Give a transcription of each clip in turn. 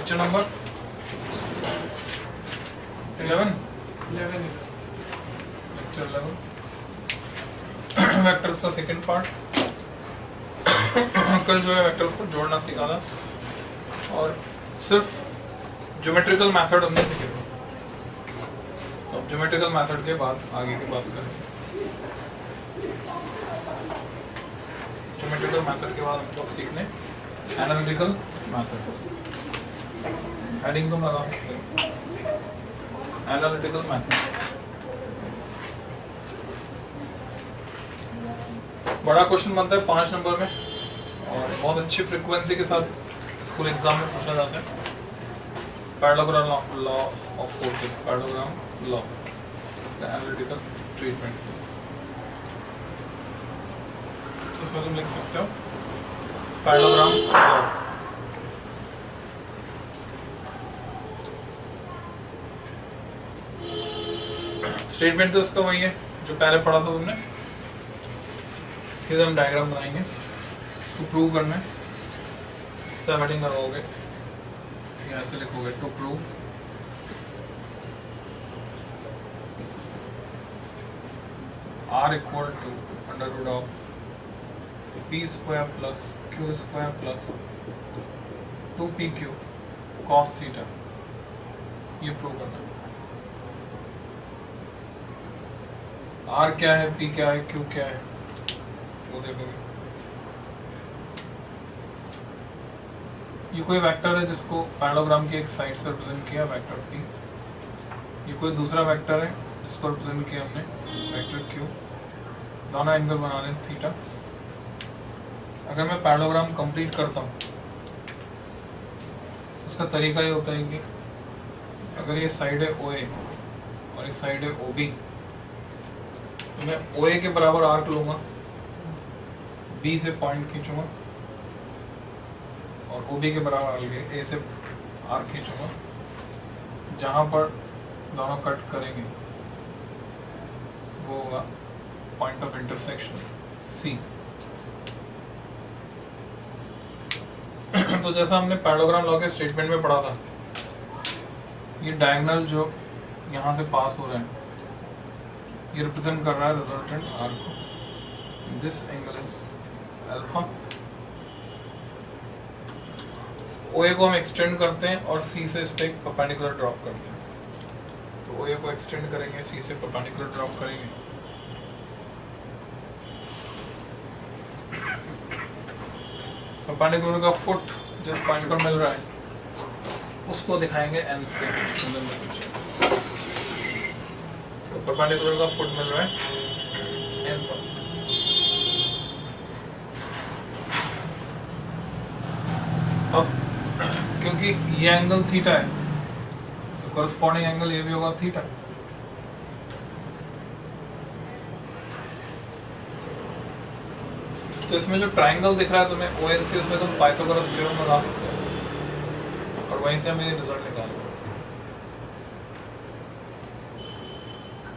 Lecture number 11 lecture 11 vectors का second part. कल जो है वेक्टर्स को जोड़ना सीखा था और सिर्फ ज्योमेट्रिकल मेथड हमने सीखे थे। तो ज्योमेट्रिकल मेथड के बाद आगे की बात करें। ज्योमेट्रिकल मेथड के बाद हमको सीखने एनालिटिकल मेथड। हेडिंग तुम लगा सकते हो, एनालिटिकल मेथड। बड़ा क्वेश्चन बनता है 5 नंबर में और बहुत अच्छी फ्रीक्वेंसी के साथ स्कूल एग्जाम में पूछा जाता है। Parallelogram law of forces, parallelogram law, इसका एनालिटिकल ट्रीटमेंट। तो इसमें तुम लिख सकते हो पैरेललोग्राम लॉ। स्टेटमेंट तो इसका वही है जो पहले पढ़ा था तुमने। सीधे हम डायग्राम बनाएंगे, इसको प्रूव करना है। सबहेडिंग लगाओगे, ऐसे लिखोगे to prove R equal to under root of p square plus q square plus 2pq cos theta. ये प्रूव करना है। R क्या है, P क्या है, Q क्या है, वो देखोगे। ये कोई वेक्टर है जिसको पैरेललोग्राम की एक साइड से रिप्रेजेंट किया वेक्टर P। ये कोई दूसरा वेक्टर है जिसको रिप्रेजेंट किया हमने वेक्टर Q। दोनों एंगल बना रहे हैं थीटा। अगर मैं पैरेललोग्राम कंप्लीट करता हूँ, उसका तरीका ये होता है कि अगर ये साइड है OA और ये साइड है OB, तो मैं OA के बराबर आर्क लूंगा, B से पॉइंट खींचूंगा और OB के बराबर A से आर्क खींचूंगा। जहां पर दोनों कट करेंगे वो होगा पॉइंट ऑफ इंटरसेक्शन C। तो जैसा हमने पैरेललोग्राम लॉ के स्टेटमेंट में पढ़ा था, ये डायगोनल जो यहाँ से पास हो रहा है ये रिप्रेजेंट कर रहा है रिजल्टेंट R को। This angle is alpha. OA को हम एक्सटेंड करते हैं और C से इस पे एक परपेंडिकुलर ड्रॉप करते हैं। तो OA को एक्सटेंड करेंगे, C से परपेंडिकुलर ड्रॉप करेंगे। परपेंडिकुलर का फुट जिस पॉइंट पर मिल रहा है उसको दिखाएंगे N से। परपेंडिकुलर का फुट मिल रहा है N पर। अब क्योंकि ये एंगल थीटा है तो कॉरस्पॉन्डिंग एंगल ये भी होगा थीटा। तो इसमें जो ट्रायंगल दिख रहा है तुम्हें ONC, उसमें तुम पाइथागोरस थ्योरम लगा सकते हो और वहीं से हमें रिजल्ट निकालेंगे।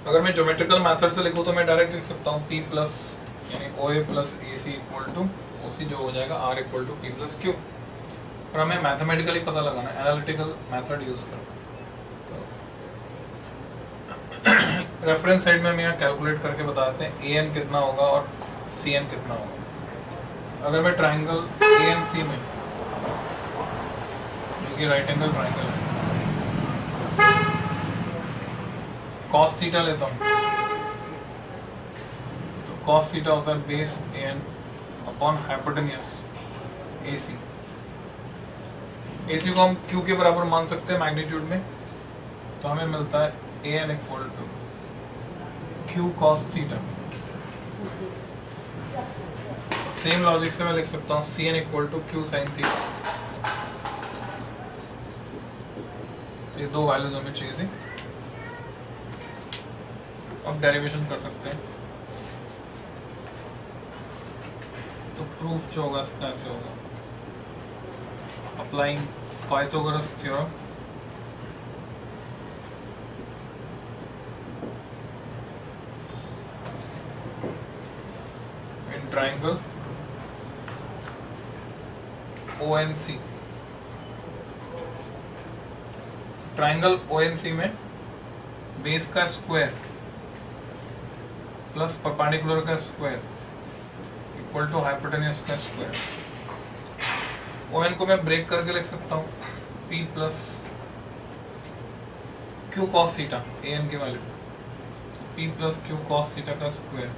अगर मैं ज्योमेट्रिकल मेथड से लिखूं तो मैं डायरेक्ट लिख सकता हूँ P प्लस यानी OA plus AC equal to OC जो हो जाएगा R equal to P plus Q। और हमें मैथमेटिकली पता लगाना है, एनालिटिकल मेथड यूज करना। तो रेफरेंस साइड में हम यहाँ कैलकुलेट करके बताते हैं AN कितना होगा और CN कितना होगा। अगर मैं ट्राइंगल ANC में, जो कि राइट एंगल ट्राइंगल है, cos थीटा लेता हूँ तो cos थीटा होता है base AN upon hypotenuse AC। AC को हम Q के बराबर मान सकते हैं मैग्नीट्यूड में, तो हमें मिलता है AN equal to Q cos theta. Same logic से मैं लिख सकता हूँ CN equal to Q sin theta. तो ये दो वैल्यूज हमें चाहिए थी। अब डेरिवेशन कर सकते हैं। तो प्रूफ जो होगा इसका ऐसे होगा, applying Pythagoras theorem in triangle ONC triangle ONC में बेस का स्क्वायर प्लस परपेंडिकुलर का स्क्वायर इक्वल टू हाइपोटेन्यूज का स्क्वायर। ON को मैं ब्रेक करके लिख सकता हूँ P plus Q cos theta, AN की value P plus Q cos theta का स्क्वायर।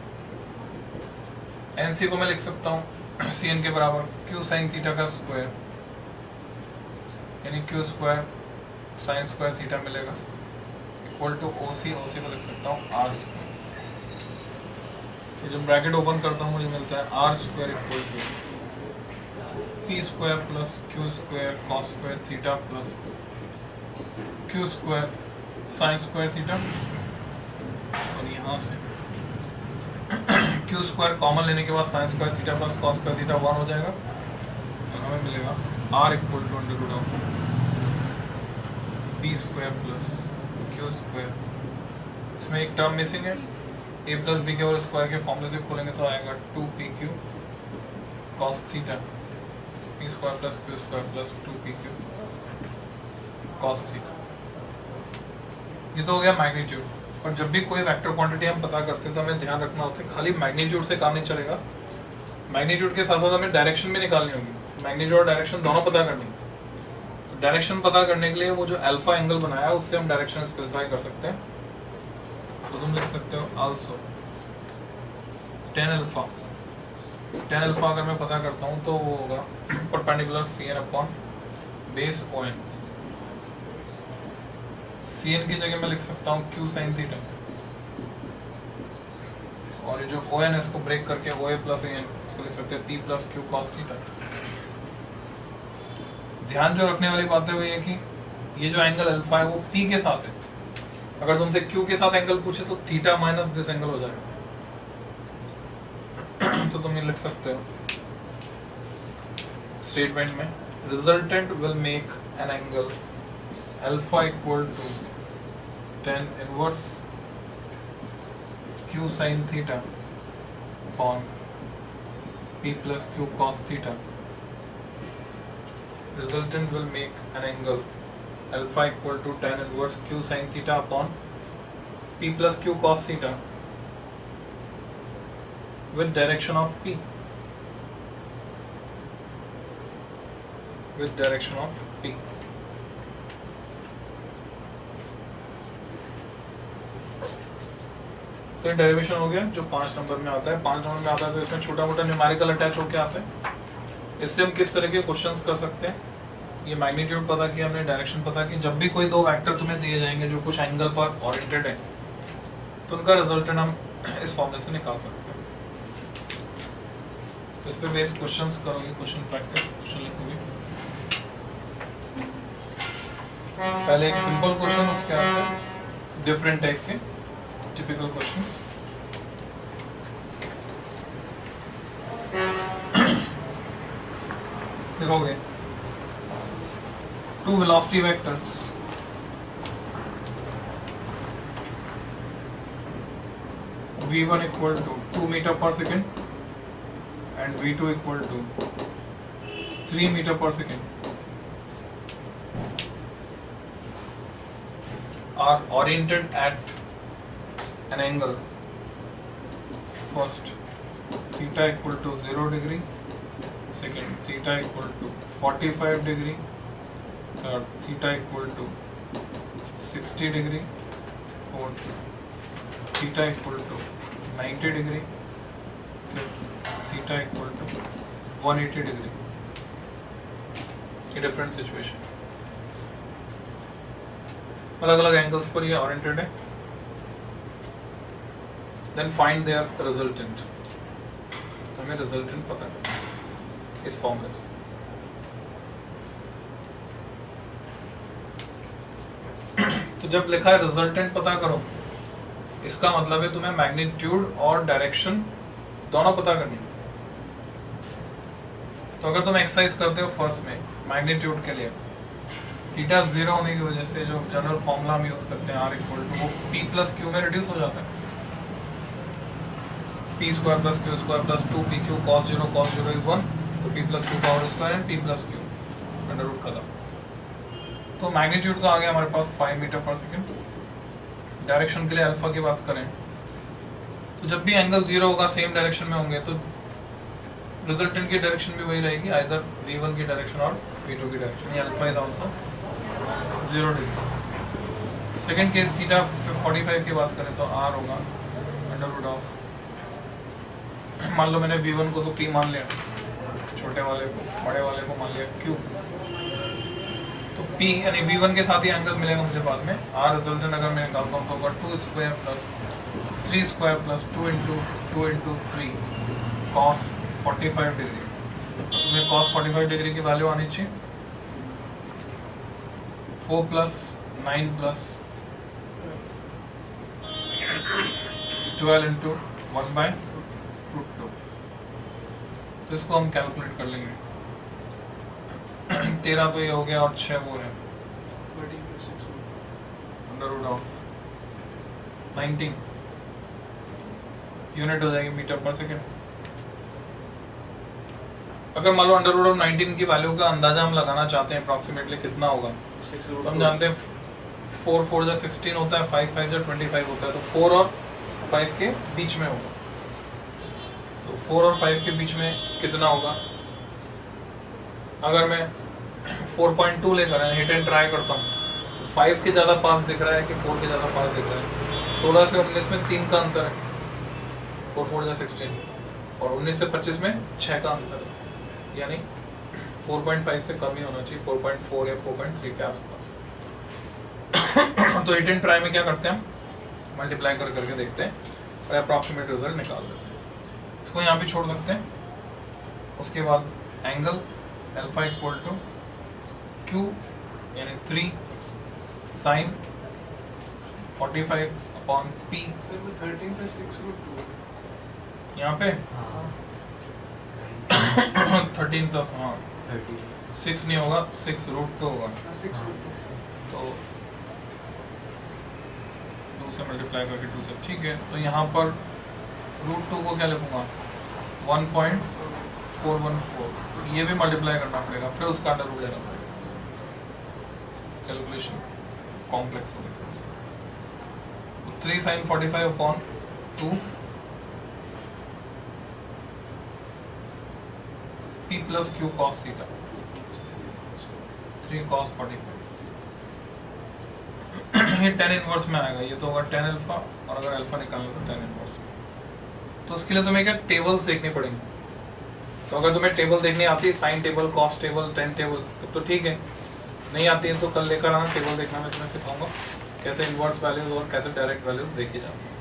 NC को मैं लिख सकता हूँ CN के बराबर Q sin थीटा का स्क्वायर, यानी Q square sine square theta मिलेगा इक्वल टू OC को लिख सकता हूँ R स्क्वायर। तो जब ब्रैकेट ओपन करता हूँ मुझे मिलता है R square equal to P square plus Q square cos square theta plus Q square sine square theta. और यहाँ से Q स्क्वायर कॉमन लेने के बाद sine square theta plus cos square theta 1 हो जाएगा, तो हमें मिलेगा R equal to under root of P square plus Q square. इसमें एक टर्म मिसिंग है, A प्लस B के और स्क्वायर के फॉर्मूले से खोलेंगे तो आएगा 2PQ cos theta P square plus Q square plus 2PQ cos theta. ये तो हो गया मैग्नीट्यूड। और जब भी कोई वेक्टर क्वांटिटी हम पता करते हैं तो हमें ध्यान रखना होता है खाली मैग्नीट्यूड से काम नहीं चलेगा, मैग्नीट्यूड के साथ साथ हमें डायरेक्शन भी निकालनी होगी। मैग्नीट्यूड और डायरेक्शन दोनों पता करनी है। तो डायरेक्शन पता करने के लिए वो जो अल्फा एंगल बनाया है उससे हम डायरेक्शन स्पेसिफाई कर सकते हैं। तो तुम लिख सकते हो आल्सो tan अल्फा अगर मैं पता करता हूँ तो वो होगा perpendicular CN upon base ON। CN की जगह मैं लिख सकता हूँ Q sin थीटा, और ये जो ON है इसको ब्रेक करके OA प्लस AN इसको लिख सकते हैं P plus Q cos theta. ध्यान जो रखने वाली बात है वो ये कि ये जो एंगल अल्फा है वो P के साथ है। अगर तुमसे Q के साथ एंगल पूछे तो थीटा माइनस दिस एंगल हो जाएगा। तो तुम ये लिख सकते हो स्टेटमेंट में resultant will make an angle alpha equal to tan inverse Q sin theta upon P plus Q cos theta. Resultant will make an angle alpha equal to tan inverse Q sin theta upon P plus Q cos theta with direction of P. With direction of P. तो derivation हो गया जो 5 number में आता है। 5 number में आता है तो इसमें छोटा मोटा न्यूमेरिकल अटैच होके आता है। इससे हम किस तरह के क्वेश्चंस कर सकते हैं, ये मैग्नीट्यूड पता किया हमने, डायरेक्शन पता की। जब भी कोई दो वेक्टर तुम्हें दिए जाएंगे जो कुछ एंगल पर ओरिएंटेड है तो उनका रिजल्टेंट हम इस फॉर्मूले से निकाल सकते हैं। तो इस पे बेस्ड क्वेश्चंस करोगे, क्वेश्चन प्रैक्टिस, क्वेश्चन लिखोगे। पहले एक सिंपल क्वेश्चन, उसके बाद डिफरेंट टाइप के टिपिकल क्वेश्चंस। देखोगे two velocity vectors v1 equal to 2 meter per second and v2 equal to 3 meter per second are oriented at an angle first theta equal to 0 degree, second theta equal to 45 degree, third theta equal to 60 degree, fourth theta equal to 90 degree, fifth theta equal to 180 degree. ये different situation, अलग अलग angles पर ये oriented है। Then find their resultant. हमें resultant पता है इस फॉर्मूले से। तो जब लिखा है रिजल्टेंट पता करो, इसका मतलब है तुम्हें मैग्नीट्यूड और डायरेक्शन दोनों पता करनी है। तो अगर तुम एक्सरसाइज करते हो फर्स्ट में मैग्नीट्यूड के लिए, थीटा 0 होने की वजह से जो जनरल फॉर्मूला हम यूज करते हैं R इक्वल टू वो P प्लस Q में रिड्यूस हो जाता है। P square plus Q square plus 2PQ cos 0 is 1, तो P plus Q power square and P plus Q under root खत्म। तो मैग्नीट्यूड तो आ गया हमारे पास 5 मीटर पर सेकेंड। डायरेक्शन के लिए अल्फा की बात करें तो जब भी एंगल 0 होगा सेम डायरेक्शन में होंगे तो रिजल्टेंट की डायरेक्शन भी वही रहेगी, आइदर v1 की डायरेक्शन और v2 की डायरेक्शन। ये alpha is also 0 degree. Second case theta 45 की बात करें तो r होगा अंडर रूट ऑफ, मान लो मैंने v1 को तो p मान लिया, छोटे वाले को बड़े वाले को मान लिया q, तो p यानी v1 के साथ ही एंगल मिलेगा मुझे बाद में। r रिजल्टेंट अगर मैं निकालता हूँ तो होगा 2 square plus 3 square plus 2 into 3 cos 45 degree. तो तुम्हें cos 45 डिग्री की वैल्यू आनी चाहिए 4 प्लस 9 प्लस 12 इंटू 1/√2। तो इसको हम कैलकुलेट कर लेंगे। 13 तो ये हो गया और 6 वो है अंडर रूट ऑफ 19 यूनिट हो जाएगी मीटर पर सेकेंड। अगर मान लो अंडर रूट ऑफ 19 की वैल्यू का अंदाजा हम लगाना चाहते हैं अप्रॉक्सीमेटली कितना होगा, तो हम जानते हैं 4 4 जा 16 होता है, 5 5 जा 25 होता है, तो 4 और 5 के बीच में होगा। तो 4 और 5 के बीच में कितना होगा, अगर मैं 4.2 लेकर हिट एंड ट्राई करता हूँ तो 5 के ज़्यादा पास दिख रहा है कि 4 के ज़्यादा पास दिख रहा है। 16 से 19 में 3 का अंतर है, 4 4 जा 16, और 19 से 25 में 6 का अंतर है, यानी 4.5 से कम ही होना चाहिए, 4.4 या 4.3 के आसपास। तो हिट एंड ट्राई में क्या करते हैं, हम मल्टीप्लाई करके देखते हैं और अप्रॉक्सीमेट रिजल्ट निकाल देते हैं। इसको यहाँ भी छोड़ सकते हैं। उसके बाद angle alpha equal to Q यानी 3 साइन 45 अपॉन P। 13 + 6√2 यहाँ पे 13 प्लस 6 नहीं होगा, 6√2 होगा, 6√6 तो 2 से मल्टीप्लाई करके 2 से, ठीक है। तो यहाँ पर √2 को क्या लिखूंगा 1.414, तो ये भी मल्टीप्लाई करना पड़ेगा, फिर उसका अंडर रूट लेना पड़ेगा, कैलकुलेशन कॉम्प्लेक्स हो गई थोड़ी सी। 3 sine 45 upon 2 P plus Q cos theta 3 cos 45। ये tan इनवर्स में आएगा, ये तो होगा tan अल्फा, और अगर अल्फा निकालना तो tan इनवर्स में। तो उसके लिए तुम्हें क्या टेबल्स देखनी पड़ेंगी। तो अगर तुम्हें टेबल देखनी आती है, sine table, cos table, tan table, तो ठीक है। नहीं आती है तो कल लेकर आना, टेबल देखना मैं तुम्हें सिखाऊंगा कैसे इनवर्स वैल्यूज और कैसे डायरेक्ट वैल्यूज देखी जाती है।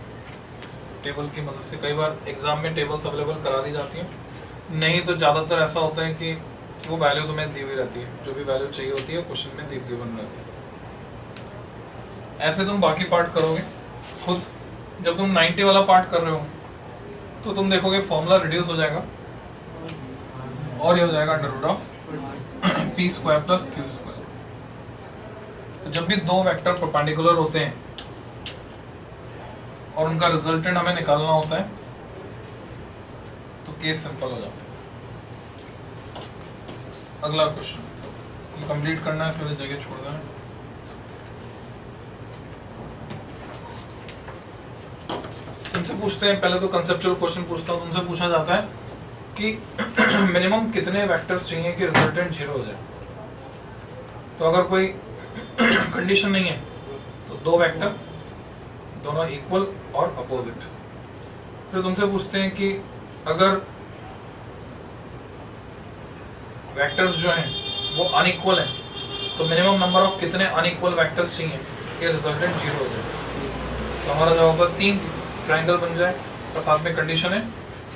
टेबल की मदद से कई बार एग्जाम में टेबल्स अवेलेबल करा दी जाती हैं, नहीं तो ज़्यादातर ऐसा होता है कि वो वैल्यू तुम्हें दी हुई रहती है, जो भी वैल्यू चाहिए होती है क्वेश्चन में गिवन रहती है। ऐसे तुम बाकी पार्ट करोगे खुद। जब तुम 90 वाला पार्ट कर रहे हो तो तुम देखोगे फॉर्मूला रिड्यूस हो जाएगा और ये हो जाएगा under root of p square plus q square. तो जब भी दो वेक्टर परपेंडिकुलर होते हैं और उनका रिजल्टेंट हमें निकालना होता है तो केस सिंपल हो जाता है। अगला क्वेश्चन ये कंप्लीट करना है, इसमें जगह छोड़ देना। तुमसे पूछते हैं, पहले तो कंसेप्चुअल क्वेश्चन पूछता हूँ। तुमसे पूछा जाता है कि मिनिमम कितने वेक्टर्स चाहिए कि रिजल्टेंट 0 हो जाए। तो अगर कोई कंडीशन नहीं है तो दो वेक्टर दोनों इक्वल और अपोजिट। फिर तुमसे पूछते हैं कि अगर वेक्टर्स जो हैं वो अनइक्वल हैं तो मिनिमम नंबर ऑफ कितने अनइक्वल वेक्टर्स चाहिए कि रिजल्टेंट 0 हो जाए। तो हमारा जवाब है 3 ट्रायंगल बन जाए और साथ में कंडीशन है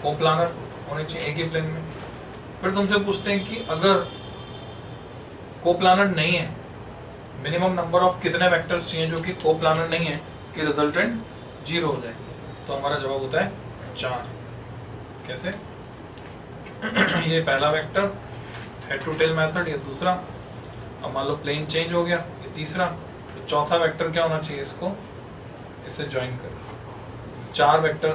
कोप्लानर होने चाहिए एक ही प्लेन में। फिर तुमसे पूछते हैं कि अगर कोप्लानर नहीं है, मिनिमम नंबर ऑफ कितने वेक्टर्स चाहिए जो कि कोप्लानर नहीं है कि रिजल्टेंट 0 हो जाए। तो हमारा जवाब होता है 4। कैसे? ये पहला vector head to tail method, ये दूसरा। अब मान लो प्लेन चेंज हो गया, ये तीसरा। तो चौथा वेक्टर क्या होना चाहिए, इसको इससे ज्वाइन कर। 4 वेक्टर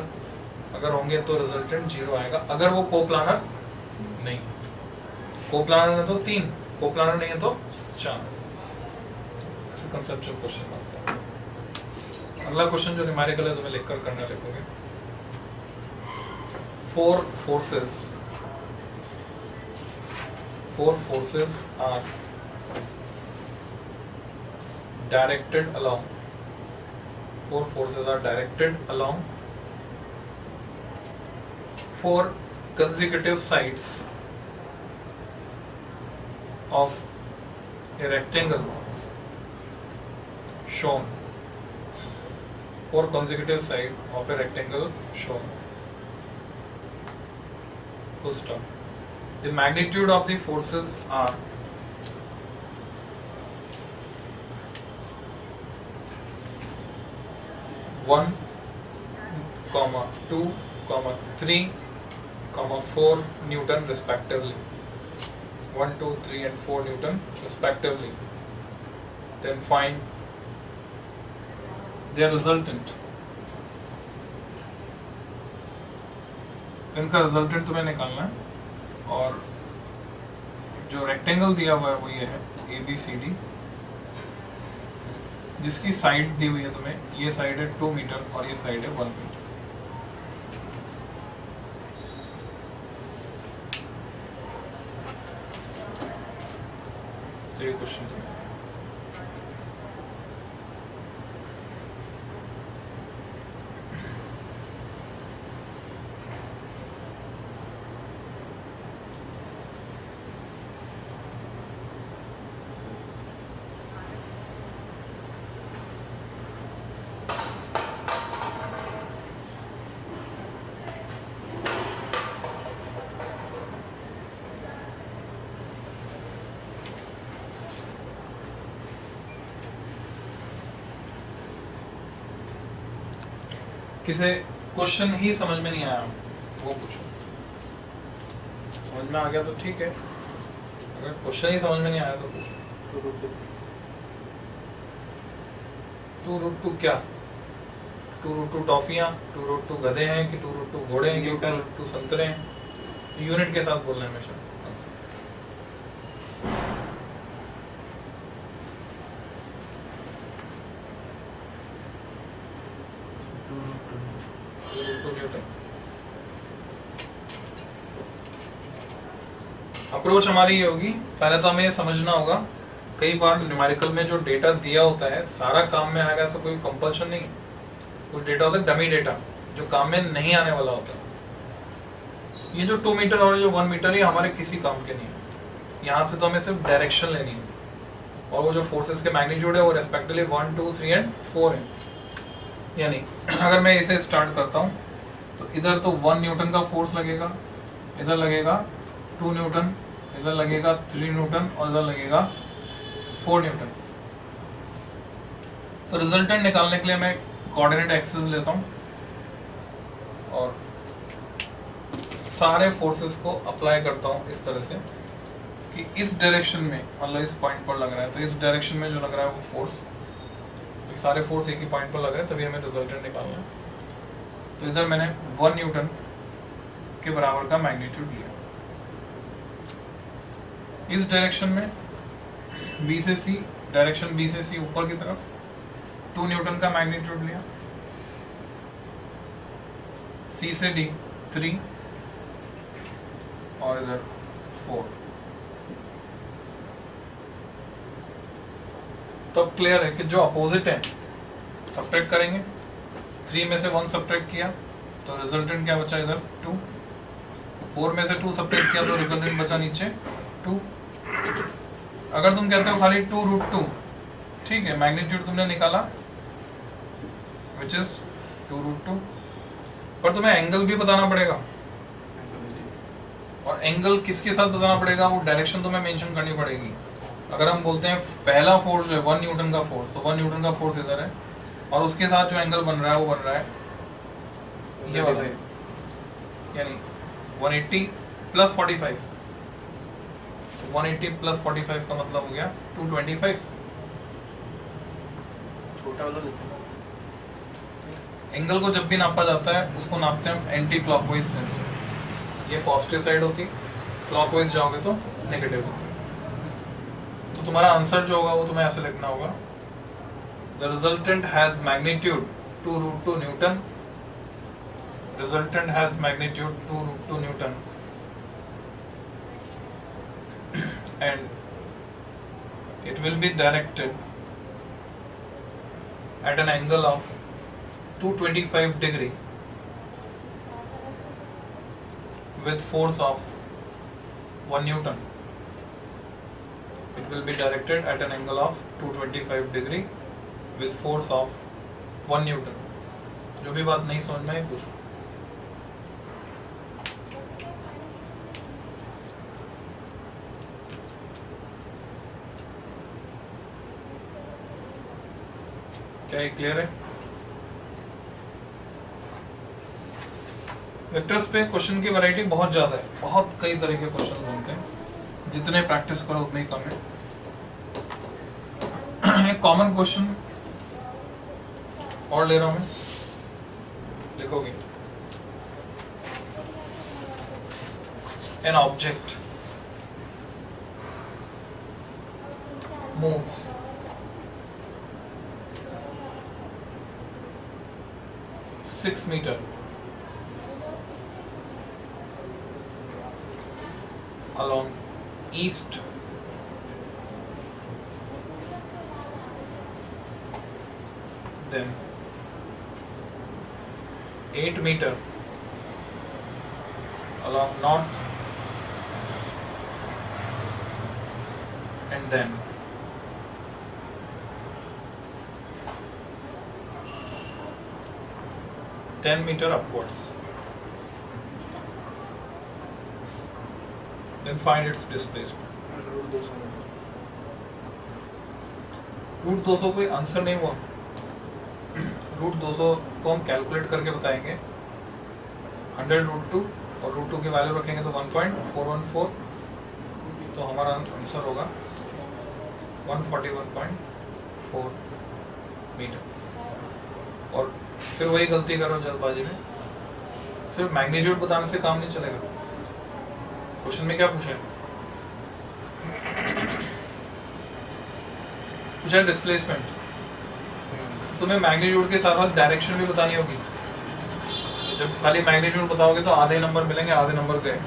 अगर होंगे तो रिजल्टेंट 0 आएगा अगर वो कोप्लानर नहीं। कोप्लानर है तो 3, कोप्लानर नहीं है तो 4। से कंसेप्चुअल क्वेश्चन बनता है। अगला क्वेश्चन जो न्यूमेरिकल है तुम्हें लिखकर करना लिखोगे। 4 forces are directed along 4 consecutive sides of a rectangle shown. 4 consecutive sides of a rectangle shown. Full stop. The magnitude of the forces are 1, 2, 3, 4 Newton respectively. 1, 2, 3 and 4 Newton respectively. Then find their resultant. तो इनका resultant तुम्हें निकालना है, और जो rectangle दिया हुआ है वो ये है ABCD, जिसकी साइड दी हुई है तुम्हें, ये साइड है 2 मीटर और ये साइड है 1 मीटर। तो ये क्वेश्चन तुम्हें किसे क्वेश्चन ही समझ में नहीं आया वो पूछो, समझ में आ गया तो ठीक है, अगर क्वेश्चन ही समझ में नहीं आया तो पूछो। 2√2 क्या? 2√2 टॉफियां, 2√2 गधे हैं कि 2√2 घोड़े हैं कि 2√2 संतरे हैं? यूनिट के साथ बोलना है हमेशा। अप्रोच हमारी ये होगी, पहले तो हमें ये समझना होगा, कई बार न्यूमेरिकल में जो डेटा दिया होता है सारा काम में आएगा ऐसा कोई कंपल्शन नहीं है। कुछ डेटा होता है डमी डेटा जो काम में नहीं आने वाला होता है। ये जो 2 मीटर और जो 1 मीटर ये हमारे किसी काम के नहीं है, यहाँ से तो हमें सिर्फ डायरेक्शन लेनी है, और वो जो फोर्सेस के मैग्नीट्यूड है वो रेस्पेक्टिवली 1, 2, 3 एंड 4 है। यानी अगर मैं इसे स्टार्ट करता हूँ तो इधर तो 1 न्यूटन का फोर्स लगेगा, इधर लगेगा 2 न्यूटन, इधर लगेगा 3 न्यूटन और इधर लगेगा 4 न्यूटन। तो रिजल्टेंट निकालने के लिए मैं कोऑर्डिनेट एक्सिस लेता हूँ और सारे फोर्सेस को अप्लाई करता हूँ इस तरह से कि इस डायरेक्शन में, मतलब इस पॉइंट पर लग रहा है तो इस डायरेक्शन में जो लग रहा है वो फोर्स, तो सारे फोर्स एक ही पॉइंट पर लग रहे हैं, तभी हमें रिजल्टेंट निकालना है। तो इधर मैंने 1 न्यूटन के बराबर का मैग्नीट्यूड लिया। इस डायरेक्शन में B से C, डायरेक्शन B से C ऊपर की तरफ 2 न्यूटन का मैग्नीट्यूड लिया। C से D 3 और इधर 4। तो अब क्लियर है कि जो अपोजिट है सब्ट्रैक्ट करेंगे, 3 में से 1 सब्ट्रैक्ट किया तो रिजल्टेंट क्या बचा इधर 2, 4 में से 2 सब्ट्रैक्ट किया तो रिजल्टेंट बचा नीचे 2। अगर तुम कहते हो खाली 2√2, ठीक है, मैग्नीट्यूड तुमने निकाला विच इज 2√2, पर तुम्हें एंगल भी बताना पड़ेगा, और एंगल किसके साथ बताना पड़ेगा, वो डायरेक्शन तुम्हें मेंशन करनी पड़ेगी। अगर हम बोलते हैं पहला फोर्स जो है 1 न्यूटन का फोर्स, तो 1 न्यूटन का फोर्स इधर है और उसके साथ जो एंगल बन रहा है वो बन रहा है ये वाला, यानी 180 प्लस 45, 180 प्लस 45 का मतलब हो गया 225। छोटा वाला लेते हैं। एंगल को जब भी नापा जाता है उसको नापते हैं एंटी क्लॉकवाइज सेंस। ये पॉजिटिव साइड होती, क्लॉकवाइज जाओगे तो नेगेटिव होती। तो तुम्हारा आंसर जो होगा वो तुम्हें ऐसे लिखना होगा The resultant has magnitude 2 root 2 Newton. Resultant has magnitude 2 root 2 Newton. And it will be directed at an angle of 225 degree with force of 1 Newton. It will be directed at an angle of 225 degree with force of 1 Newton. जो भी बात नहीं समझ में आई पूछो। क्या ये clear है? वेक्टर्स पे क्वेश्चन की वैरायटी बहुत ज्यादा है, बहुत कई तरह के क्वेश्चन होते हैं, जितने प्रैक्टिस करो उतने ही कम है। एक कॉमन क्वेश्चन और ले रहा हूं मैं, लिखोगे an object moves six meter along east then 8 meter along north and then 10 meter upwards. Then find its displacement. Root 200 कोई आंसर नहीं हुआ। रूट 200 को हम कैलकुलेट करके बताएंगे। 100 रूट 2 और रूट 2 की वैल्यू रखेंगे तो 1.414, तो हमारा आंसर होगा 141.4 मीटर। और फिर वही गलती करो जल्दबाजी में, सिर्फ मैग्नीट्यूड बताने से काम नहीं चलेगा। क्वेश्चन में क्या पूछा है? पूछा है डिस्प्लेसमेंट। तुम्हें मैग्नीट्यूड के साथ साथ डायरेक्शन भी बतानी होगी। जब खाली मैग्नीट्यूड बताओगे तो आधे नंबर मिलेंगे, आधे नंबर गए।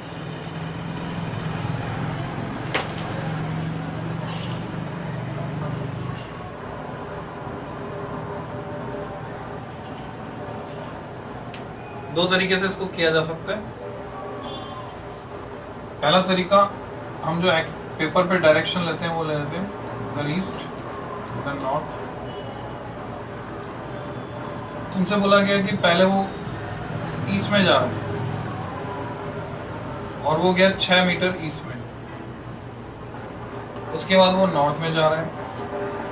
दो तरीके से इसको किया जा सकता है। पहला तरीका, हम जो पेपर पे डायरेक्शन लेते हैं वो ले लेते हैं इधर ईस्ट, इधर नॉर्थ। तुमसे बोला गया कि पहले वो ईस्ट में जा रहा है और वो गया 6 मीटर ईस्ट में, उसके बाद वो नॉर्थ में जा रहा है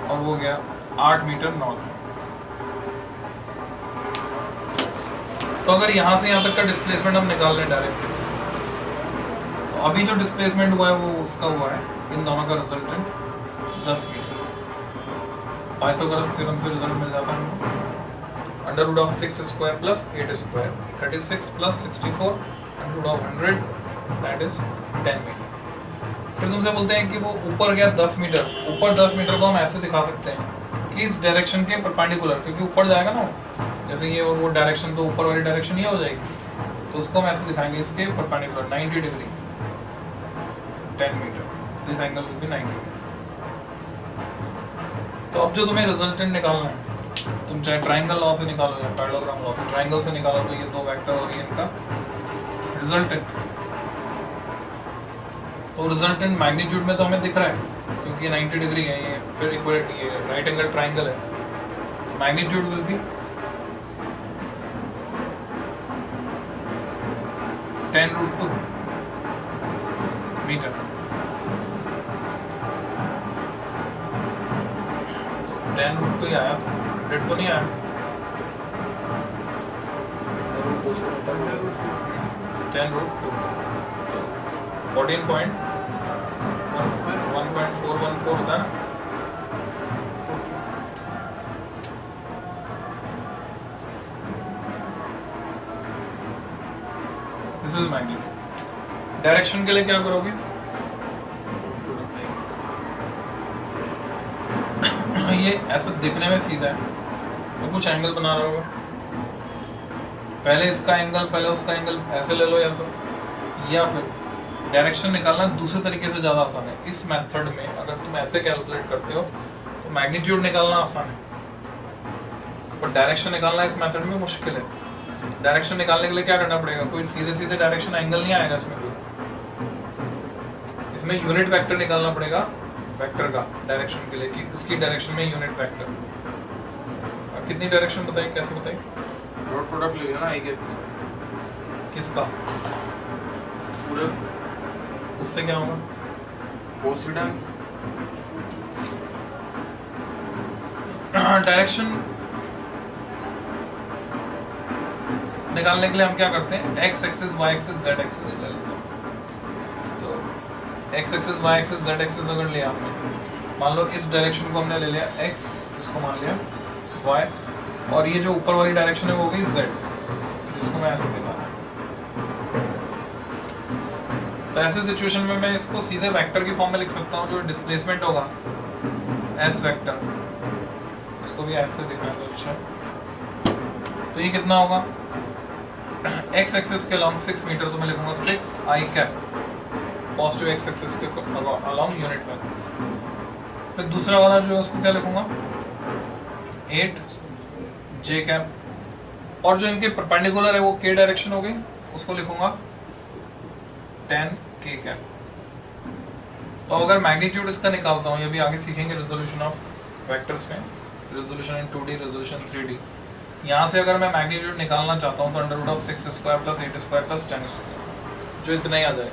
और वो गया 8 मीटर नॉर्थ में। तो अगर यहाँ से यहाँ तक का डिस्प्लेसमेंट हम निकाल लें डायरेक्ट, तो अभी जो डिस्प्लेसमेंट हुआ है वो उसका हुआ है, इन दोनों का रिजल्टेंट 10 मीटर। पाइथागोरस थ्योरम से रिजल्ट मिल जाता है हमको, √6 square plus 8 square 36 plus 64 √100 that is 10 meter. फिर तुमसे बोलते हैं कि वो ऊपर गया 10 मीटर। ऊपर 10 मीटर को हम ऐसे दिखा सकते हैं कि इस डायरेक्शन के परपेंडिकुलर, क्योंकि ऊपर जाएगा ना, जैसे ये और वो डायरेक्शन, तो ऊपर वाली डायरेक्शन ये हो जाएगी, तो उसको हम ऐसे दिखाएंगे इसके perpendicular 90 degree 10 meter. This angle will be 90 degree. तो अब जो तुम्हें रिजल्टेंट निकालना है, तुम चाहे ट्रायंगल लॉ से निकालो या पैरेललोग्राम लॉ से, ट्रायंगल से निकालो तो ये दो वेक्टर और ये इनका रिजल्टेंट। तो रिजल्टेंट मैग्नीट्यूड में तो हमें दिख रहा है क्योंकि 90 डिग्री है ये, फिर इक्वल ये राइट एंगल ट्रायंगल है, तो मैग्नीट्यूड विल बी 10√2 मीटर। तो 10√2 ही आया, 100 तो नहीं आया। 10√2 तो 14.1414 होता है ना। This is magnitude. डायरेक्शन के लिए क्या करोगे? ये ऐसा दिखने में सीधा है तो कुछ एंगल बना रहा होगा, पहले इसका एंगल पहले उसका एंगल ऐसे ले लो, या फिर डायरेक्शन निकालना दूसरे तरीके से ज़्यादा आसान है। इस मेथड में अगर तुम ऐसे कैलकुलेट करते हो तो मैग्नीट्यूड निकालना आसान है, पर डायरेक्शन निकालना इस मेथड में मुश्किल है। डायरेक्शन निकालने के लिए क्या करना पड़ेगा, कोई सीधे सीधे डायरेक्शन एंगल नहीं आएगा इसमें, इसमें यूनिट वेक्टर निकालना पड़ेगा वेक्टर का डायरेक्शन के लिए कि इसकी डायरेक्शन में यूनिट वेक्टर। अब कितनी डायरेक्शन बताइए, कैसे बताइए? डॉट प्रोडक्ट ले लेना आई के किसका? पूरे उससे क्या होगा? cos थीटा डायरेक्शन निकालने के लिए हम क्या करते हैं, x axis y axis z axis ले लेते हैं। तो x axis y axis z axis अगर लिया हमने, मान लो इस डायरेक्शन को हमने ले लिया एक्स, इसको मान लिया वाई, और ये जो ऊपर वाली डायरेक्शन है वो होगी जेड, जिसको मैं ऐसे दिखा रहा हूं। तो ऐसे सिचुएशन में मैं इसको सीधे वेक्टर की फॉर्म में लिख सकता हूँ, जो डिस्प्लेसमेंट होगा एस वेक्टर, इसको भी ऐसे दिखाएं तो अच्छा है। तो ये कितना होगा, एक्स एक्सिस के अलोंग 6 मीटर, तो मैं लिखूंगा 6 आई कैप पॉजिटिव एक्स एक्सिस के अलोंग यूनिट में। फिर दूसरा वाला जो है उसको क्या लिखूंगा, 8 जे कैप, और जो इनके परपेंडिकुलर है वो के डायरेक्शन हो गई, उसको लिखूंगा 10 के कैप। तो अगर मैग्नीट्यूड इसका निकालता हूँ, ये भी आगे सीखेंगे रेजोल्यूशन ऑफ वेक्टर्स में, resolution in 2D, resolution 3D। यहाँ से अगर मैं मैग्नीट्यूड निकालना चाहता हूँ तो under root of 6 square plus 8 square plus 10 square, जो इतना ही आ जाए।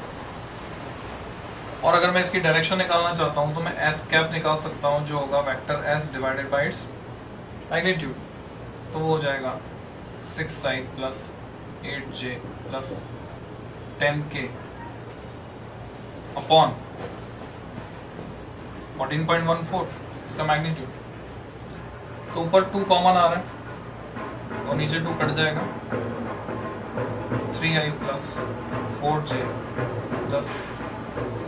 और अगर मैं इसकी डायरेक्शन निकालना चाहता हूँ तो मैं एस कैप निकाल सकता हूँ, जो होगा vector S divided by its magnitude, तो वो हो जाएगा 6i plus 8j plus 10k upon 14.14 इसका मैग्नीट्यूड। तो ऊपर 2 कॉमन आ रहा है और नीचे 2 कट जाएगा, 3i plus 4j plus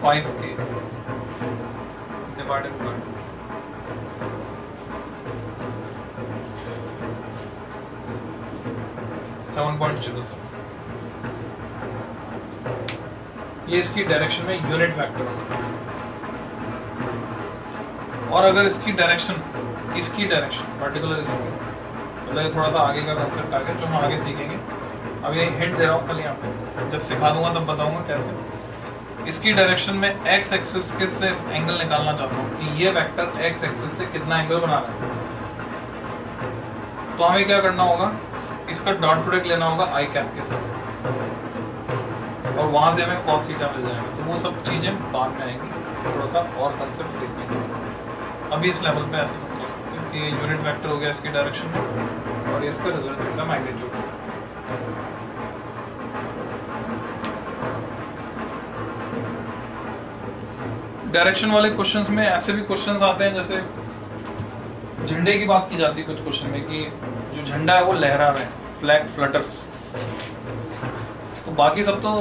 5k divided by 7.07। ये इसकी डायरेक्शन में यूनिट वेक्टर होगा। और अगर इसकी डायरेक्शन पर्टिकुलर इसकी, मतलब थोड़ा सा आगे का कंसेप्ट आ गया जो हम आगे सीखेंगे, अब ये हिंट दे रहा हूँ खाली यहाँ पे, जब सिखा दूंगा तब बताऊंगा कैसे। इसकी डायरेक्शन में एक्स एक्सिस के से एंगल निकालना चाहता हूँ कि ये वेक्टर एक्स एक्सिस से कितना एंगल बना रहा है, तो हमें क्या करना होगा, इसका डॉट प्रोडक्ट लेना होगा आई कैप के साथ, और वहां से हमें कॉस थीटा मिल जाएगा। तो वो सब चीजें बाद में आएंगी, थोड़ा सा और कंसेप्ट सीखने। अभी इस लेवल पे ऐसे समझ सकते हैं कि ये यूनिट वेक्टर हो गया इसकी डायरेक्शन में, और इसका रिजल्ट का मैग्नीट्यूड। डायरेक्शन वाले क्वेश्चंस में ऐसे भी क्वेश्चंस आते हैं, जैसे झंडे की बात की जाती है कुछ क्वेश्चन में कि जो झंडा है वो लहरा रहा है, फ्लैग फ्लटर्स। तो बाकी सब तो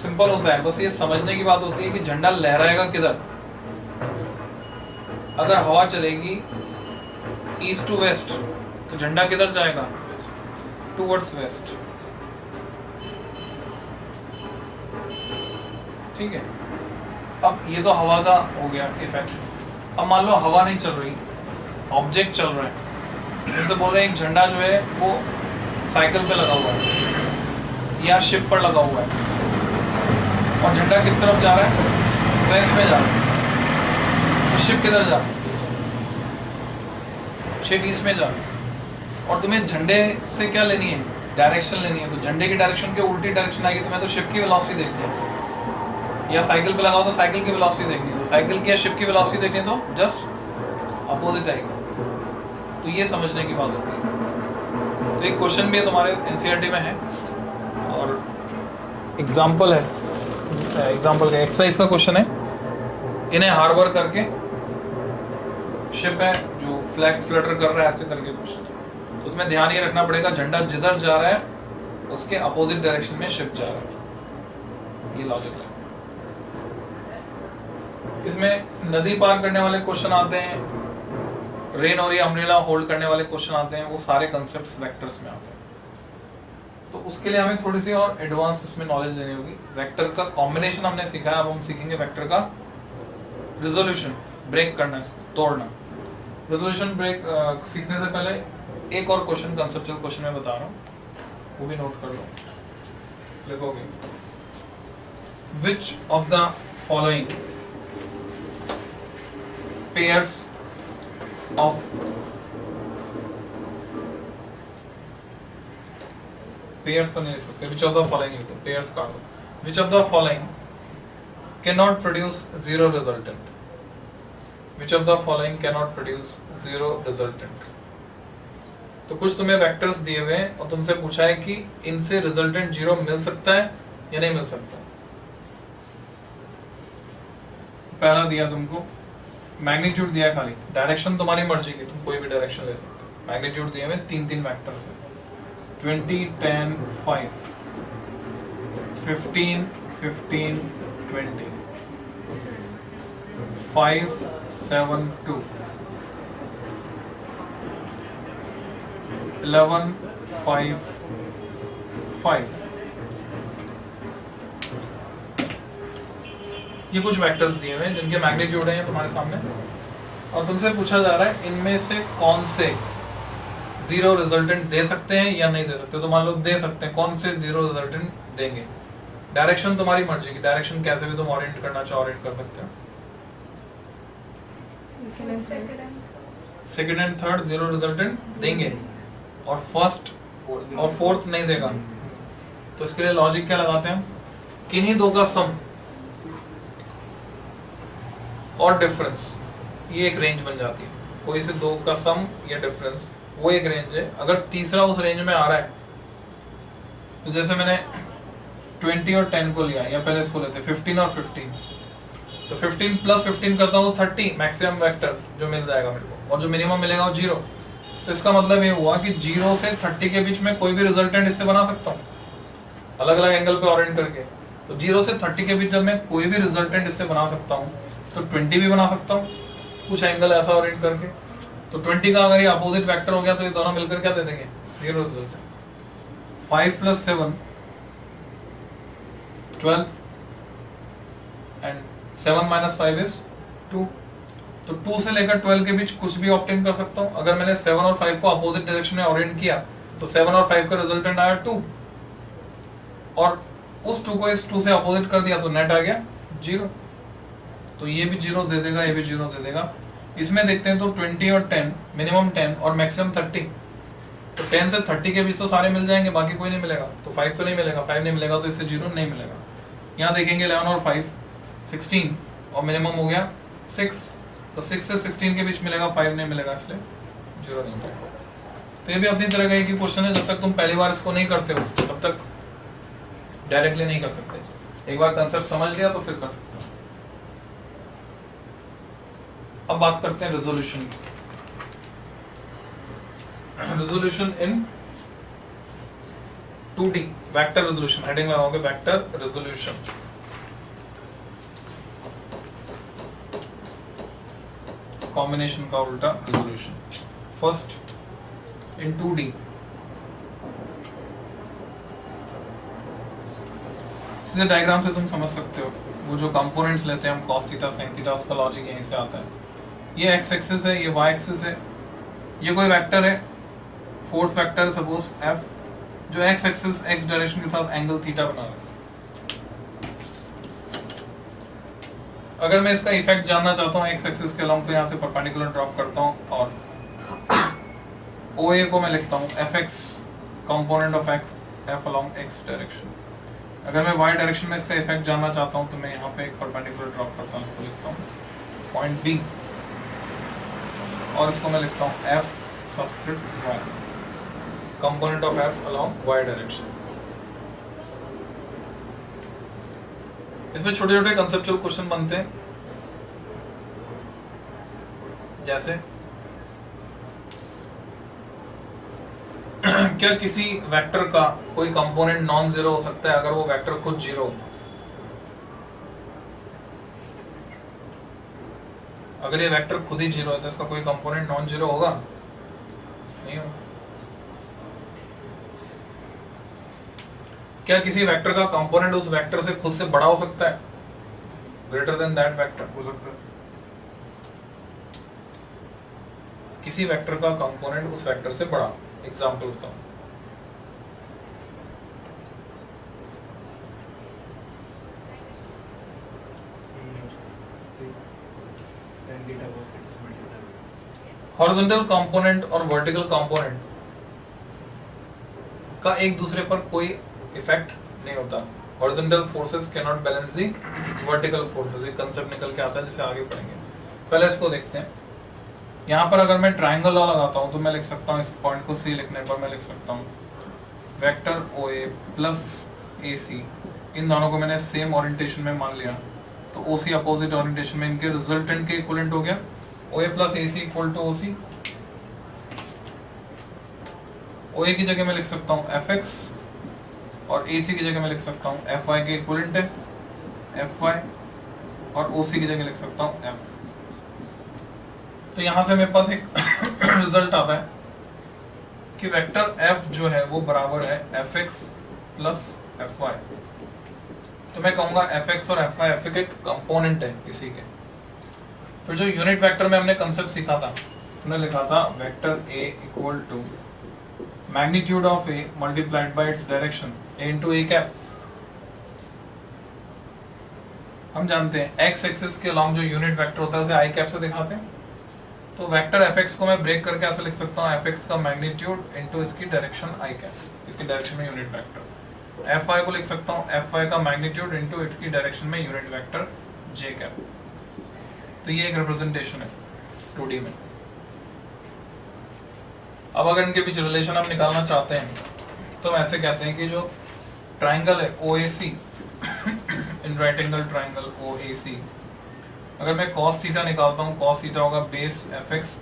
सिंपल होता है, बस ये समझने की बात होती है कि झंडा लहराएगा किधर। अगर हवा चलेगी ईस्ट टू वेस्ट तो झंडा किधर जाएगा, टूवर्ड्स वेस्ट। ठीक है, अब ये तो हवा का हो गया इफेक्ट। अब मान लो हवा नहीं चल रही, ऑब्जेक्ट चल रहा है, जैसे बोल रहे हैं एक झंडा जो है वो साइकिल पे लगा हुआ है या शिप पर लगा हुआ है, और झंडा किस तरफ जा रहा है, वेस्ट में जा रहा है। तो शिप किधर जा रहा है, शिप ईस्ट में जा रहा है। और तुम्हें झंडे से क्या लेनी है, डायरेक्शन लेनी है। तो झंडे की डायरेक्शन के उल्टी डायरेक्शन आएगी, तुम्हें तो शिप की वेलोसिटी देखनी है, या साइकिल पे लगाओ तो साइकिल की वेलोसिटी देखनी है, तो साइकिल की या शिप की वेलोसिटी देखनी है तो जस्ट अपोजिट आएगी। तो ये समझने की बात होती है। तो एक क्वेश्चन भी है तुम्हारे एनसीईआरटी में है, और एग्जाम्पल है, एग्जाम्पल का एक्सरसाइज का क्वेश्चन है। इन्हें हार्बर करके शिप है जो फ्लैग फ्लटर कर रहा है, ऐसे करके क्वेश्चन है। तो उसमें ध्यान ये रखना पड़ेगा झंडा जिधर जा रहा है उसके अपोजिट डायरेक्शन में शिप जा रहा है, ये लॉजिक है। इसमें नदी पार करने वाले क्वेश्चन आते हैं, रेन और ये अम्ब्रेला होल्ड करने वाले क्वेश्चन आते हैं, वो सारे कंसेप्ट्स वेक्टर्स में आते हैं। तो उसके लिए हमें थोड़ी सी और एडवांस इसमें नॉलेज लेनी होगी। वेक्टर का कॉम्बिनेशन हमने सीखा है, अब हम सीखेंगे वेक्टर का रिजोल्यूशन, ब्रेक करना, इसको तोड़ना। रिजोल्यूशन ब्रेक सीखने से पहले एक और क्वेश्चन, कंसेप्चुअल क्वेश्चन मैं बता रहा हूँ, वो भी नोट कर लो। लिखोगे which of the following pairs of pairs तो नहीं लिख सकते, विच ऑफ द फॉलोइंग लिखो, पेयर्स काट दो। Which of the following can not produce zero resultant, which of the following can not produce zero resultant. तो कुछ तुम्हें वेक्टर्स दिए हुए हैं और तुमसे पूछा है कि इनसे रिजल्टेंट जीरो मिल सकता है या नहीं मिल सकता। पहला दिया तुमको मैग्नीट्यूड दिया है, खाली डायरेक्शन तुम्हारी मर्जी की, तुम कोई भी डायरेक्शन ले सकते हो। मैग्नीट्यूड दिए हुए तीन तीन वेक्टर्स है, 20, 10, 5, 15, 15, 20, 5, 7, 2, 11, 5, 5। ये कुछ वेक्टर्स दिए हुए हैं जिनके मैग्नीट्यूड हैं तुम्हारे सामने, और तुमसे पूछा जा रहा है इनमें से कौन से जीरो रिजल्टेंट दे सकते हैं या नहीं दे सकते। तो मान लो दे सकते हैं, कौन से जीरो रिजल्टेंट देंगे। डायरेक्शन तुम्हारी मर्जी की, डायरेक्शन कैसे भी तुम ओरिएंट करना चाहो ओरिएंट कर सकते हो। Second and third zero resultant देंगे और फर्स्ट और फोर्थ नहीं देगा। तो इसके लिए लॉजिक क्या लगाते हैं, किन्हीं दो का सम और डिफरेंस, ये एक रेंज बन जाती है। कोई से दो का सम या डिफरेंस, वो एक रेंज है। अगर तीसरा उस रेंज में आ रहा है, तो जैसे मैंने 20 और 10 को लिया, या पहले इसको लेते 15 और 15, तो 15 प्लस 15 करता हूँ 30 मैक्सिमम वेक्टर जो मिल जाएगा मेरे को, और जो मिनिमम मिलेगा वो 0। तो इसका मतलब ये हुआ कि 0 से 30 के बीच में कोई भी रिजल्टेंट इससे बना सकता हूँ, अलग अलग एंगल पे ओरिएंट करके। तो 0 से 30 के बीच जब मैं कोई भी रिजल्टेंट इससे बना सकता हूँ, तो 20 भी बना सकता हूँ कुछ एंगल ऐसा ओरिएंट करके। तो 20 का अगर ये अपोजिट वेक्टर हो गया तो ये दोनों मिलकर क्या दे देंगे, जीरो रिजल्टेंट। 5 + 7 12 and 7 - 5 is 2। तो 2 से लेकर 12 के बीच कुछ भी ऑब्टेन कर सकता हूँ। अगर मैंने 7 और 5 को अपोजिट डायरेक्शन में ओरिएंट किया तो 7 और 5 का रिजल्टेंट आया 2, और उस 2 को इस 2 से अपोजिट कर दिया तो नेट आ गया 0। तो ये भी 0 दे देगा, ये भी 0 दे देगा। इसमें देखते हैं तो 20 और 10, मिनिमम 10 और मैक्सिमम 30। तो 10 से 30 के बीच तो सारे मिल जाएंगे, बाकी कोई नहीं मिलेगा। तो 5 तो नहीं मिलेगा, 5 नहीं मिलेगा तो इससे 0 नहीं मिलेगा। यहाँ देखेंगे 11 और 5 16, और मिनिमम हो गया 6। तो 6 से 16 के बीच मिलेगा, 5 नहीं मिलेगा, इसलिए 0 नहीं मिलेगा। तो ये भी अपनी तरह का एक ही क्वेश्चन है। जब तक तुम पहली बार इसको नहीं करते हो तब तक डायरेक्टली नहीं कर सकते। एक बार कंसेप्ट समझ लिया तो फिर कर सकते हो। अब बात करते हैं resolution. Resolution in 2D, vector resolution. Heading लगाओगे वेक्टर रिजोल्यूशन। कॉम्बिनेशन का उल्टा रिजोल्यूशन। फर्स्ट इन 2D, सीधे डायग्राम से तुम समझ सकते हो। वो जो कंपोनेंट्स लेते हैं हम, cos थीटा sin थीटा, उसका लॉजिक यहीं से आता है। ये x एक्सिस है, ये y एक्सिस है। ये कोई वेक्टर है, फोर्स वेक्टर सपोज f, जो x एक्सिस x डायरेक्शन के साथ एंगल थीटा बना रहा है। अगर मैं इसका इफेक्ट जानना चाहता हूँ x एक्सिस के अलोंग, तो यहाँ से परपेंडिकुलर ड्रॉप करता हूँ और OA को मैं लिखता हूँ fx component of x, f along x direction. अगर मैं y डायरेक्शन में इसका इफेक्ट जानना चाहता हूँ तो मैं यहाँ पे एक परपेंडिकुलर ड्रॉप करता हूँ, इसको लिखता हूँ पॉइंट B, और इसको मैं लिखता हूँ f subscript y, component of f along y direction. इसमें छोटे छोटे कंसेप्चुअल क्वेश्चन बनते हैं, जैसे क्या किसी वेक्टर का कोई कंपोनेंट नॉन जीरो हो सकता है अगर वो वेक्टर खुद जीरो हो। अगर ये वेक्टर खुद ही जीरो है तो इसका कोई कंपोनेंट नॉन जीरो होगा नहीं होगा। क्या किसी वेक्टर का कंपोनेंट उस वेक्टर से खुद से बड़ा हो सकता है, ग्रेटर देन दैट वेक्टर? हो सकता है। किसी वेक्टर का कंपोनेंट उस वेक्टर से बड़ा, एग्जांपल बताओ। हॉरिजॉन्टल कंपोनेंट और वर्टिकल कंपोनेंट का एक दूसरे पर कोई इफेक्ट नहीं होता। Horizontal forces can not balance the vertical forces, ये कांसेप्ट निकल के आता है जिसे आगे पढ़ेंगे। पहले इसको देखते हैं। यहाँ पर अगर मैं ट्राइंगल लॉ लगाता हूँ तो मैं लिख सकता हूँ, इस पॉइंट को सी लिखने पर मैं लिख सकता हूँ वेक्टर ओ ए प्लस ए सी, इन दोनों को मैंने सेम ओरिएंटेशन में मान लिया तो ओ सी अपोजिट ओरिएंटेशन में इनके रिजल्टेंट के इक्विवेलेंट हो गया। ओ ए प्लस ए सी इक्वल टू ओ सी। ओ ए की जगह मैं लिख सकता हूँ एफ एक्स और ए सी की जगह मैं लिख सकता हूँ एफ वाई के इक्विवेलेंट है एफ वाई, और ओ सी की जगह लिख सकता हूँ एफ। तो यहां से मेरे पास एक रिजल्ट आता है कि वेक्टर एफ जो है वो बराबर है F x plus F y. तो मैं कहूंगा एफ एक्स और एफ वाई एफ के कंपोनेंट है इसी के। फिर जो यूनिट वेक्टर में हमने कंसेप्ट सीखा था, हमने लिखा था vector A equal to magnitude of A multiplied by its direction A into A cap. हम जानते हैं एक्स एक्सिस के अलॉन्ग जो यूनिट वेक्टर होता है उसे आई कैप से दिखाते हैं। तो वेक्टर एफ एक्स को मैं ब्रेक करके ऐसे लिख सकता हूँ एफ एक्स का मैग्नीट्यूड इनटू इसकी डायरेक्शन आई कैप, इसकी डायरेक्शन में यूनिट वेक्टर। एफ आई को लिख सकता हूँ एफ आई का मैग्नीट्यूड इनटू इसकी डायरेक्शन में यूनिट वेक्टर जे कैप। तो ये एक रिप्रेजेंटेशन है 2D में। अब अगर इनके बीच रिलेशन हम निकालना चाहते हैं तो हम ऐसे कहते हैं कि जो ट्राइंगल है OAC in right angle triangle OAC, अगर मैं cos थीटा निकालता हूँ, cos थीटा होगा base fx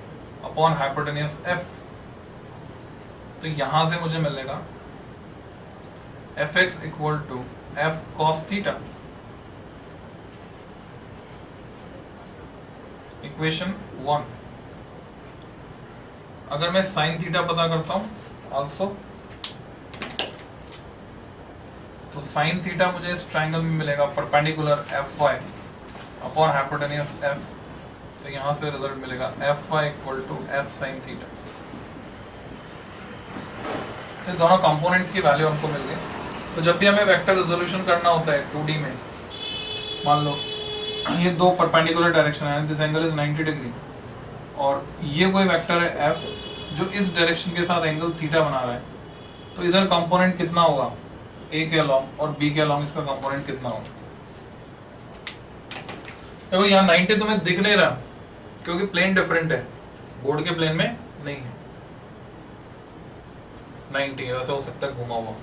upon hypotenuse f। तो यहां से मुझे मिलेगा fx equal to f cos theta. Equation 1। अगर मैं sin थीटा पता करता हूं आल्सो, तो sin थीटा मुझे इस ट्राइंगल में मिलेगा perpendicular fy upon hypotenuse f। तो यहां से रिजल्ट मिलेगा fy equal to f sin theta. तो दोनों कंपोनेंट्स की वैल्यू हमको मिल गई। तो जब भी हमें वेक्टर रिजोल्यूशन करना होता है 2D में, मान लो ये दो परपेंडिकुलर डायरेक्शन है, दिस एंगल इज 90 डिग्री, और ये कोई वेक्टर है f जो इस डायरेक्शन के साथ एंगल थीटा बना रहा है, तो इधर कंपोनेंट कितना होगा a के अलॉन्ग और b के अलॉन्ग इसका कंपोनेंट कितना होगा। देखो यहाँ 90 तुम्हें दिख नहीं रहा क्योंकि प्लेन डिफरेंट है, बोर्ड के प्लेन में नहीं है 90, वैसा हो सकता है घुमा हुआ।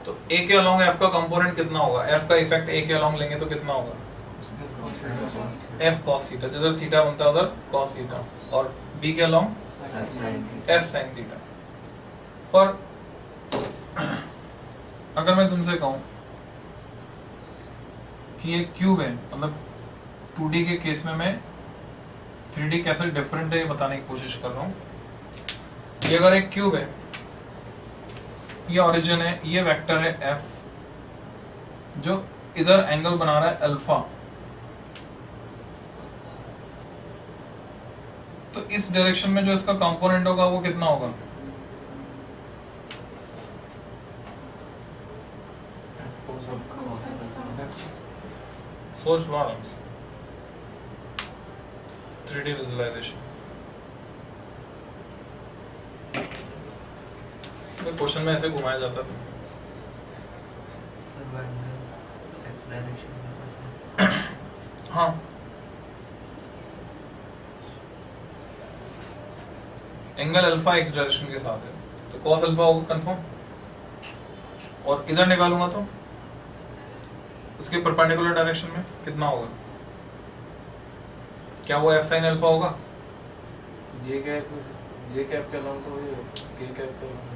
तो a के अलॉन्ग f का कंपोनेंट कितना होगा, f का इफेक्ट a के अलॉन्ग लेंगे तो कितना होगा f cos थीटा, जिधर थीटा बनता है उधर cos थीटा, और b के अलॉन्ग f sin थीटा। पर अगर मैं तुमसे कहूं कि ये क्यूब है, मतलब 2D के केस में मैं 3D कैसे डिफरेंट है ये बताने की कोशिश कर रहा हूं। ये अगर एक क्यूब है, ये ओरिजिन है, ये वेक्टर है f जो इधर एंगल बना रहा है अल्फा, तो इस डायरेक्शन में जो इसका कंपोनेंट होगा वो कितना होगा, सोच लो आराम से। 3D विजुअलाइजेशन क्वेश्चन में ऐसे घुमाया जाता था। हाँ, एंगल अल्फा एक्स डायरेक्शन के साथ है तो cos अल्फा होगा कंफर्म, और इधर निकालूंगा तो उसके परपेंडिकुलर डायरेक्शन में कितना होगा, क्या वो f sin अल्फा होगा। जे कैप के अलॉन्ग तो ये के कैप के अलॉन्ग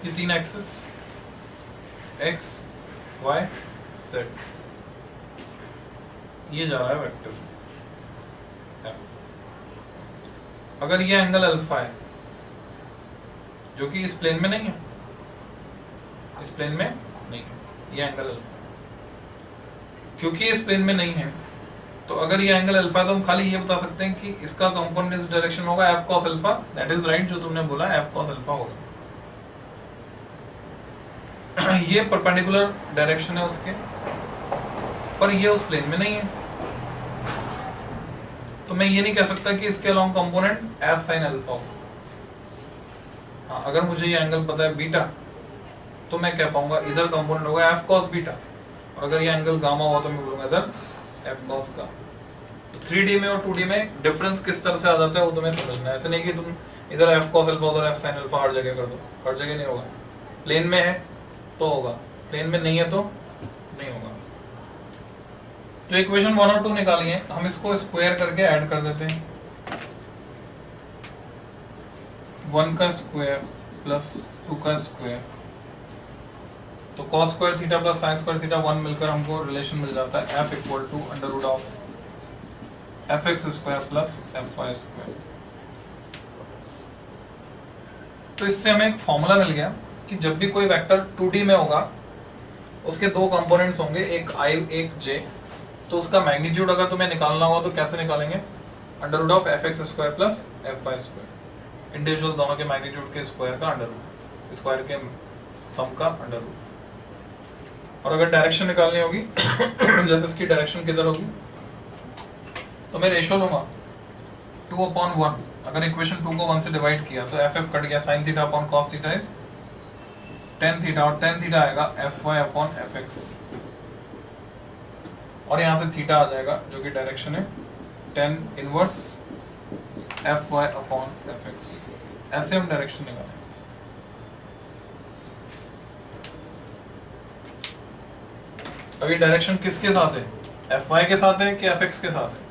ये 3 एक्सिस x y z, ये जा रहा है वेक्टर f। अगर ये एंगल अल्फा है जो कि इस प्लेन में नहीं है, इस प्लेन में नहीं है, ये एंगल अल्फा, क्योंकि इस प्लेन में नहीं है तो अगर ये एंगल अल्फा है तो हम खाली ये बता सकते हैं कि इसका कंपोनेंट इस डायरेक्शन होगा f cos alpha, that is right जो तुमने बोला f cos अल्फा होगा। ये परपेंडिकुलर डायरेक्शन है उसके, पर ये उस प्लेन में नहीं है, तो मैं ये नहीं कह सकता कि इसके along component f sin alpha हो। हाँ, अगर मुझे ये एंगल पता है बीटा तो मैं कह पाऊंगा इधर कंपोनेंट होगा f cos बीटा, और अगर ये एंगल गामा हुआ तो मैं बोलूंगा इधर f cos का। 3D में और 2D में डिफरेंस किस तरह से आ जाता है वो तुम्हें समझना है। ऐसे नहीं कि तुम इधर f cos अल्फा उधर f sin अल्फा हर जगह कर दो, हर जगह नहीं होगा। प्लेन में है तो होगा, प्लेन में नहीं है तो नहीं होगा। जो इक्वेशन 1 और 2 निकाली है हम इसको स्क्वायर करके ऐड कर देते हैं। 1 का स्क्वायर प्लस 2 का स्क्वायर, तो cos square theta plus sin square theta 1 मिलकर हमको रिलेशन मिल जाता है f equal to under root of fx square plus fy square. तो इससे हमें एक फॉर्मूला मिल गया कि जब भी कोई वेक्टर 2D में होगा उसके दो कंपोनेंट्स होंगे, एक i एक j, तो उसका मैग्नीट्यूड अगर तुम्हें निकालना हुआ तो कैसे निकालेंगे, under root of fx square plus fy square, individual दोनों के मैग्नीट्यूड के स्क्वायर का अंडर रूट, स्क्वायर के सम का अंडर रूट। और अगर डायरेक्शन निकालनी होगी जैसे इसकी डायरेक्शन किधर होगी तो मैं रेशियो लूंगा 2/1। अगर इक्वेशन 2 को 1 से डिवाइड किया तो एफ कट गया, sin theta upon cos theta is tan theta, और tan थीटा आएगा fy अपॉन fx, और यहाँ से थीटा आ जाएगा जो कि डायरेक्शन है tan inverse fy upon fx। ऐसे हम डायरेक्शन निकालें। अभी डायरेक्शन किसके साथ है, fy के साथ है कि fx के साथ है?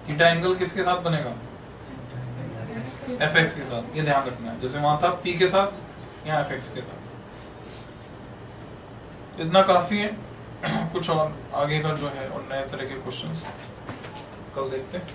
थीटा एंगल किसके साथ बनेगा, fx के साथ, ये ध्यान रखना है। जैसे वहां था p के साथ, यहाँ fx के साथ। इतना काफी है। कुछ और आगे का जो है और नए तरह के क्वेश्चन कल देखते हैं।